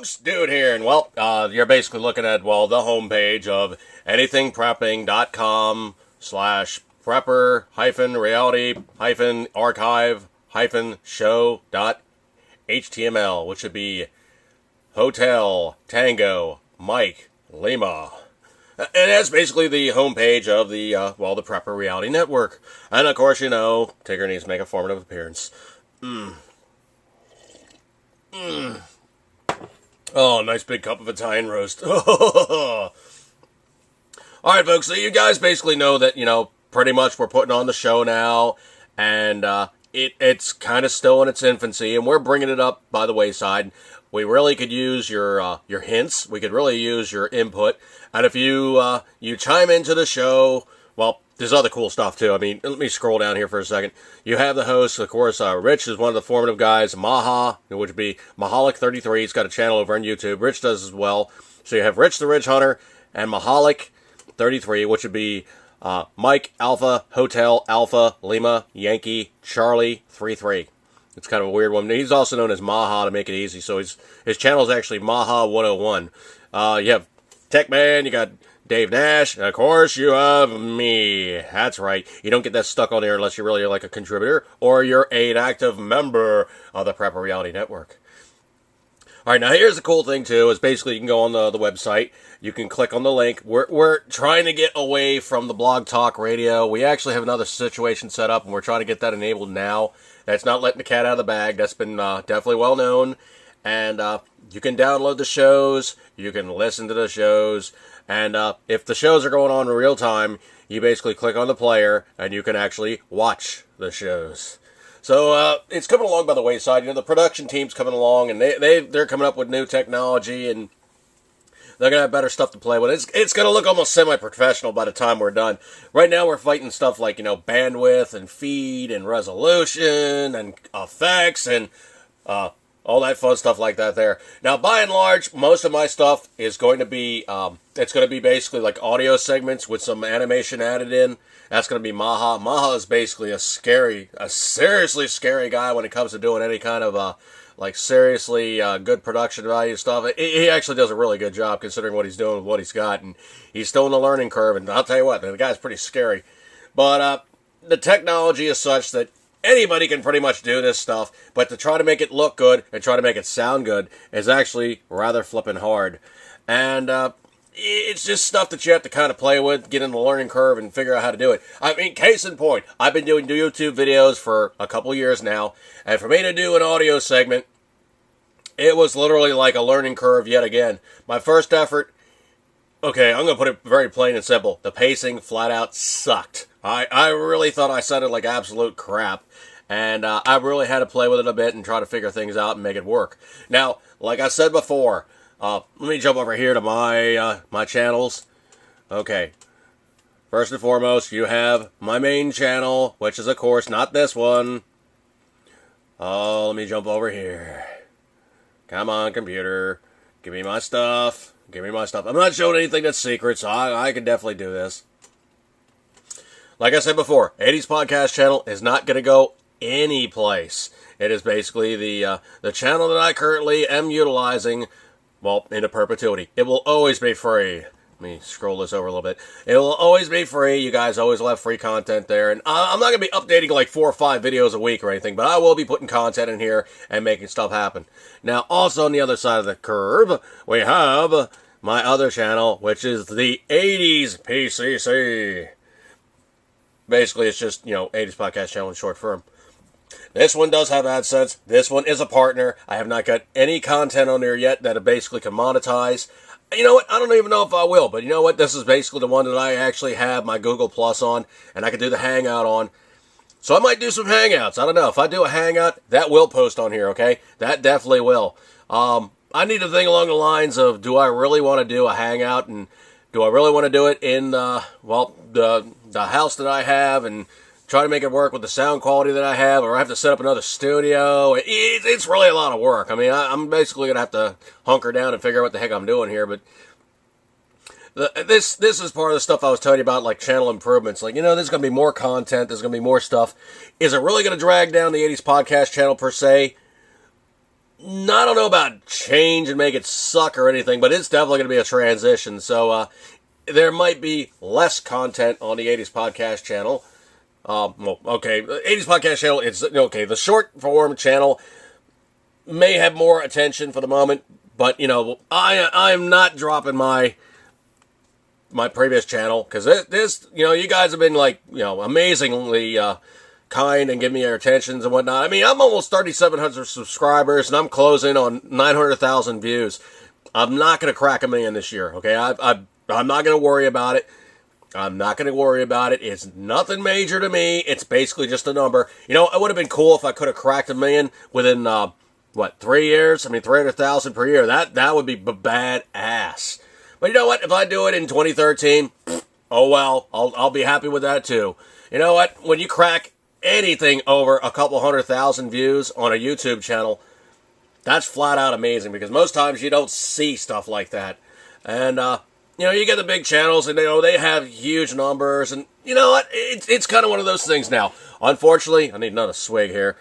folks, Dude here, and well, you're basically looking at, well, the homepage of anythingprepping.com/prepper-reality-archive-show.html, which would be Hotel Tango Mike Lima. And that's basically the homepage of the, the Prepper Reality Network. And of course, you know, Tigger needs to make a formative appearance. Oh, nice big cup of Italian roast. Alright, folks, so you guys basically know that, you know, pretty much we're putting on the show now, and it's kind of still in its infancy, and we're bringing it up by the wayside. We really could use your hints. We could really use your input. And if you chime into the show, well, there's other cool stuff, too. I mean, let me scroll down here for a second. You have the host, of course. Rich is one of the formative guys. Maha, which would be Mahalik33. He's got a channel over on YouTube. Rich does as well. So you have Rich the Ridge Hunter and Mahalik33, which would be Mike Alpha Hotel Alpha Lima Yankee Charlie 33. It's kind of a weird one. He's also known as Maha to make it easy. So his channel is actually Maha 101. You have Tech Man. You got Dave Nash, and of course you have me. That's right. You don't get that stuck on there unless you're really like a contributor or you're an active member of the Prepper Reality Network. Alright, now here's the cool thing too, is basically you can go on the website, you can click on the link. We're trying to get away from the Blog Talk Radio. We actually have another situation set up, and we're trying to get that enabled now. That's not letting the cat out of the bag. That's been definitely well known. And you can download the shows, you can listen to the shows, and if the shows are going on in real time, you basically click on the player, and you can actually watch the shows. So it's coming along by the wayside. You know, the production team's coming along, and they're coming up with new technology, and they're going to have better stuff to play with. It's going to look almost semi-professional by the time we're done. Right now, we're fighting stuff like, you know, bandwidth and feed and resolution and effects and all that fun stuff like that there. Now, by and large, most of my stuff is going to be, it's going to be basically like audio segments with some animation added in. That's going to be Maha. Maha is basically a seriously scary guy when it comes to doing any kind of, seriously good production value stuff. He actually does a really good job considering what he's doing with what he's got, and he's still in the learning curve, and I'll tell you what, the guy's pretty scary. But the technology is such that anybody can pretty much do this stuff, but to try to make it look good and try to make it sound good is actually rather flippin' hard. And it's just stuff that you have to kind of play with, get in the learning curve, and figure out how to do it. I mean, case in point, I've been doing YouTube videos for a couple years now, and for me to do an audio segment, it was literally like a learning curve yet again. My first effort, okay, I'm going to put it very plain and simple. The pacing flat out sucked. I really thought I sounded like absolute crap, and I really had to play with it a bit and try to figure things out and make it work. Now, like I said before, let me jump over here to my channels. Okay, first and foremost, you have my main channel, which is, of course, not this one. Oh, let me jump over here. Come on, computer. Give me my stuff. Give me my stuff. I'm not showing anything that's secret, so I can definitely do this. Like I said before, 80s Podcast Channel is not going to go any place. It is basically the channel that I currently am utilizing, well, into perpetuity. It will always be free. Let me scroll this over a little bit. It will always be free. You guys always will have free content there. And I'm not going to be updating like 4 or 5 videos a week or anything, but I will be putting content in here and making stuff happen. Now, also on the other side of the curve, we have my other channel, which is the 80s PCC. Basically, it's just, 80s Podcast Channel in short form. This one does have AdSense. This one is a partner. I have not got any content on there yet that I basically can monetize. You know what? I don't even know if I will, but you know what? This is basically the one that I actually have my Google Plus on, and I can do the Hangout on. So I might do some Hangouts. I don't know. If I do a Hangout, that will post on here, okay? That definitely will. I need to think along the lines of, do I really want to do a Hangout, and do I really want to do it in, the house that I have, and try to make it work with the sound quality that I have, or I have to set up another studio. It's really a lot of work. I mean, I'm basically going to have to hunker down and figure out what the heck I'm doing here, but this is part of the stuff I was telling you about, like channel improvements. Like, there's going to be more content, there's going to be more stuff. Is it really going to drag down the 80s Podcast Channel per se? I don't know about change and make it suck or anything, but it's definitely going to be a transition. So there might be less content on the 80s podcast channel. Well, okay, the 80s podcast channel, it's okay. The short form channel may have more attention for the moment, but I'm not dropping my previous channel because this you guys have been like amazingly kind and give me your attentions and whatnot. I mean, I'm almost 3,700 subscribers and I'm closing on 900,000 views. I'm not going to crack 1 million this year. Okay, I'm not going to worry about it. I'm not going to worry about it. It's nothing major to me. It's basically just a number. It would have been cool if I could have cracked 1 million within 3 years? I mean, 300,000 per year. That would be badass. But you know what? If I do it in 2013, oh well, I'll be happy with that too. You know what? When you crack anything over a couple 100,000 views on a YouTube channel, that's flat out amazing because most times you don't see stuff like that. And you get the big channels and they have huge numbers, and you know what? It's kind of one of those things now. Unfortunately, I need another swig here.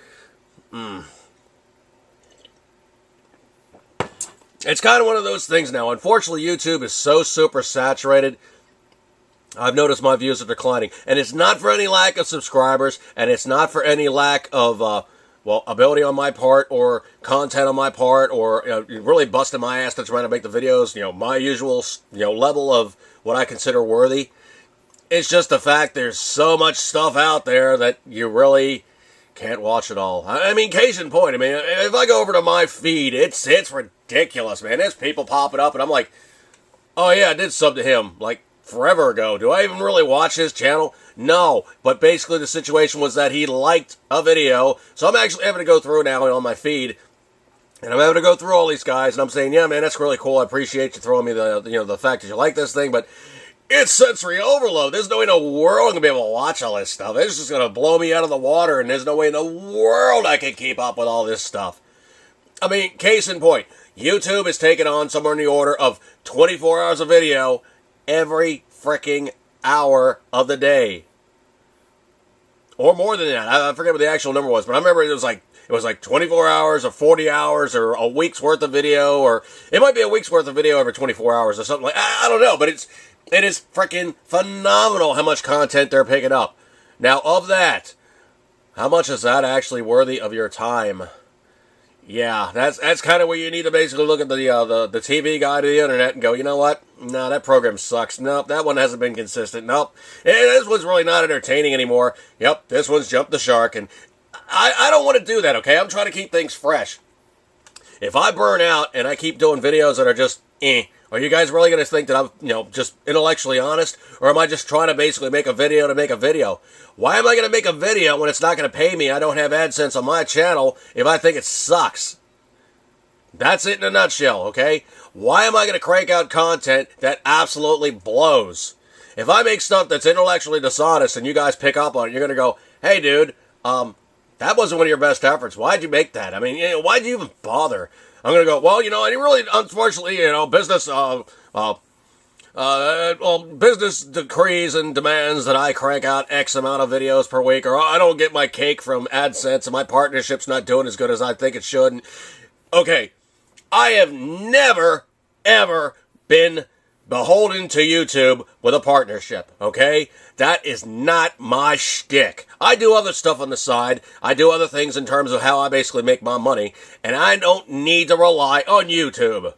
It's kind of one of those things now. Unfortunately, YouTube is so super saturated. I've noticed my views are declining. And it's not for any lack of subscribers, and it's not for any lack of, ability on my part, or content on my part, or really busting my ass to trying to make the videos, my usual, level of what I consider worthy. It's just the fact there's so much stuff out there that you really can't watch it all. I mean, case in point, if I go over to my feed, it's ridiculous, man. There's people popping up, and I'm like, oh yeah, I did sub to him, like, forever ago. Do I even really watch his channel? No. But basically the situation was that he liked a video, so I'm actually having to go through now on my feed, and I'm having to go through all these guys, and I'm saying, yeah, man, that's really cool. I appreciate you throwing me the fact that you like this thing, but it's sensory overload. There's no way in the world I'm going to be able to watch all this stuff. It's just going to blow me out of the water, and there's no way in the world I can keep up with all this stuff. I mean, case in point, YouTube is taking on somewhere in the order of 24 hours of video every freaking hour of the day. Or more than that. I forget what the actual number was, but I remember it was like 24 hours or 40 hours or a week's worth of video, or it might be a week's worth of video every 24 hours or something like I don't know, but it is freaking phenomenal how much content they're picking up. Now, of that, how much is that actually worthy of your time? Yeah, that's kind of where you need to basically look at the TV guide of the internet and go, you know what? No, that program sucks. Nope, that one hasn't been consistent. Nope, this one's really not entertaining anymore. Yep, this one's jumped the shark, and I don't want to do that, okay? I'm trying to keep things fresh. If I burn out and I keep doing videos that are just are you guys really going to think that I'm, just intellectually honest? Or am I just trying to basically make a video to make a video? Why am I going to make a video when it's not going to pay me? I don't have AdSense on my channel if I think it sucks. That's it in a nutshell, okay? Why am I going to crank out content that absolutely blows? If I make stuff that's intellectually dishonest and you guys pick up on it, you're going to go, hey, dude, that wasn't one of your best efforts. Why'd you make that? I mean, why'd you even bother? I'm going to go, well, I really, unfortunately, business, business decrees and demands that I crank out X amount of videos per week, or I don't get my cake from AdSense and my partnership's not doing as good as I think it should. Okay, I have never, ever been beholden to YouTube with a partnership, okay? That is not my shtick. I do other stuff on the side. I do other things in terms of how I basically make my money, and I don't need to rely on YouTube.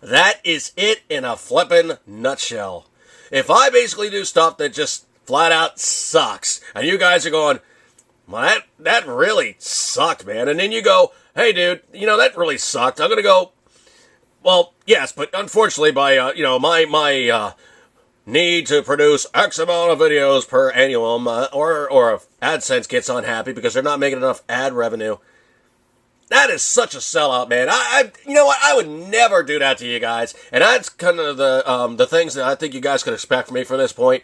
That is it in a flippin' nutshell. If I basically do stuff that just flat out sucks, and you guys are going, well, that really sucked, man, and then you go, hey, dude, that really sucked. I'm going to go, well, yes, but unfortunately, by my need to produce X amount of videos per annum, or if AdSense gets unhappy because they're not making enough ad revenue, that is such a sellout, man. You know what? I would never do that to you guys, and that's kind of the things that I think you guys could expect from me from this point.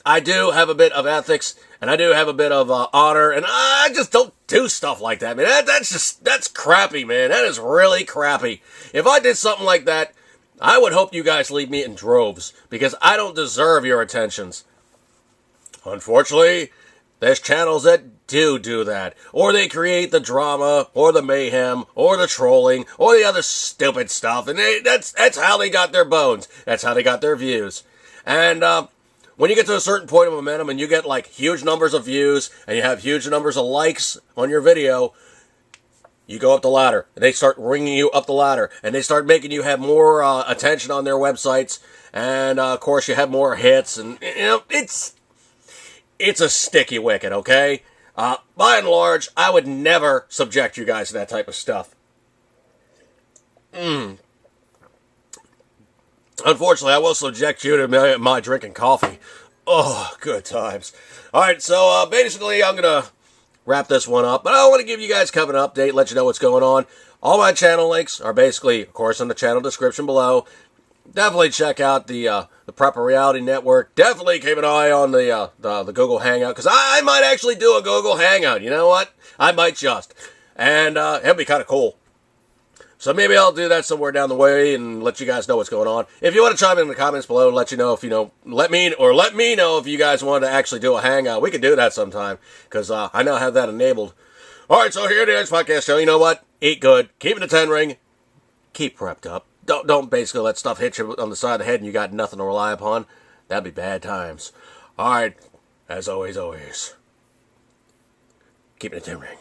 I do have a bit of ethics, and I do have a bit of honor, and I just don't do stuff like that, man. That's crappy, man. That is really crappy. If I did something like that, I would hope you guys leave me in droves, because I don't deserve your attentions. Unfortunately, there's channels that do that. Or they create the drama, or the mayhem, or the trolling, or the other stupid stuff. And that's how they got their bones. That's how they got their views. And when you get to a certain point of momentum and you get like huge numbers of views and you have huge numbers of likes on your video, you go up the ladder. And they start ringing you up the ladder. And they start making you have more attention on their websites. And, of course, you have more hits. And, you know, it's a sticky wicket, okay? By and large, I would never subject you guys to that type of stuff. Unfortunately, I will subject you to my drinking coffee. Oh, good times. Alright, so basically I'm going to wrap this one up. But I want to give you guys kind of an update, let you know what's going on. All my channel links are basically, of course, in the channel description below. Definitely check out the Prepper Reality Network. Definitely keep an eye on the Google Hangout, because I might actually do a Google Hangout. You know what? I might just. And it'd be kind of cool. So maybe I'll do that somewhere down the way and let you guys know what's going on. If you want to chime in the comments below and let you know if let me know if you guys want to actually do a hangout. We could do that sometime, because I now have that enabled. All right, so here it is, podcast show. You know what? Eat good. Keep it to 10 ring. Keep prepped up. Don't basically let stuff hit you on the side of the head and you got nothing to rely upon. That'd be bad times. All right, as always, keep it to 10 ring.